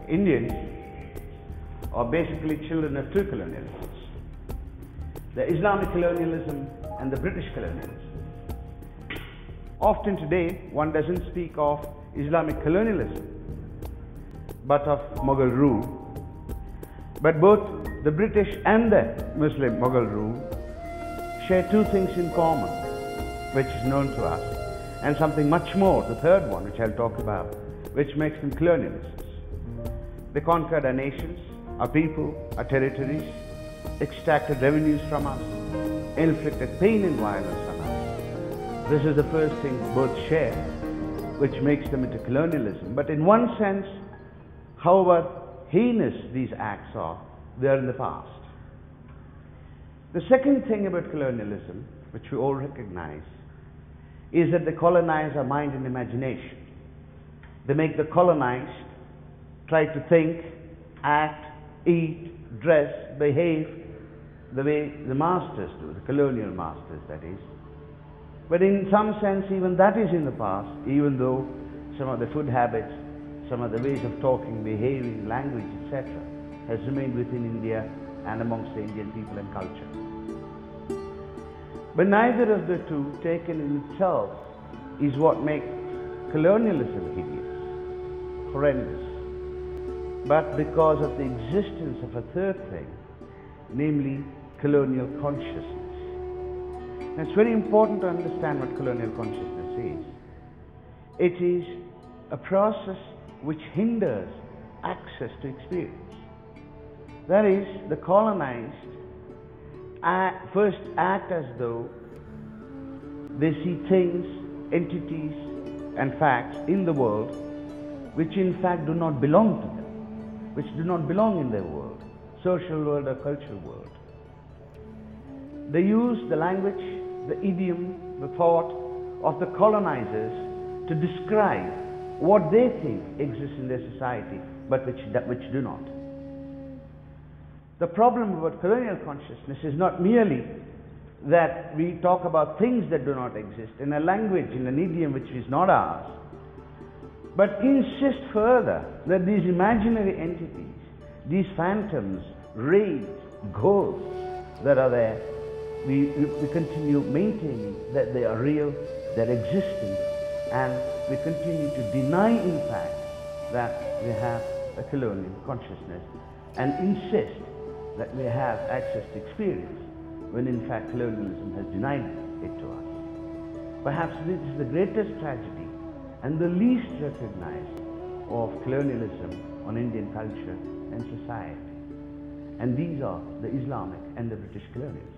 Indians are basically children of two colonialisms, the Islamic colonialism and the British colonialism. Often today, one doesn't speak of Islamic colonialism, but of Mughal rule. But both the British and the Muslim Mughal rule share two things in common, which is known to us, and something much more, the third one, which I'll talk about, which makes them colonialists. They conquered our nations, our people, our territories, extracted revenues from us, inflicted pain and violence on us. This is the first thing both share, which makes them into colonialism. But in one sense, however heinous these acts are, they are in the past. The second thing about colonialism, which we all recognize, is that they colonize our mind and imagination. They make the colonized try to think, act, eat, dress, behave the way the masters do, the colonial masters, that is. But in some sense, even that is in the past, even though some of the food habits, some of the ways of talking, behaving, language, etc., has remained within India and amongst the Indian people and culture. But neither of the two, taken in itself, is what makes colonialism hideous, horrendous, but because of the existence of a third thing, namely colonial consciousness. And it's very important to understand what colonial consciousness is. It is a process which hinders access to experience. That is, the colonized first act as though they see things, entities and facts in the world which in fact do not belong to them, which do not belong in their world, social world or cultural world. They use the language, the idiom, the thought of the colonizers to describe what they think exists in their society, but which do not. The problem about colonial consciousness is not merely that we talk about things that do not exist in a language, in an idiom which is not ours, but insist further that these imaginary entities, these phantoms, wraiths, ghosts that are there, we continue maintaining that they are real, they're existing, and we continue to deny in fact that we have a colonial consciousness and insist that we have access to experience, when in fact colonialism has denied it to us. Perhaps this is the greatest tragedy and the least recognized of colonialism on Indian culture and society. And these are the Islamic and the British colonialisms.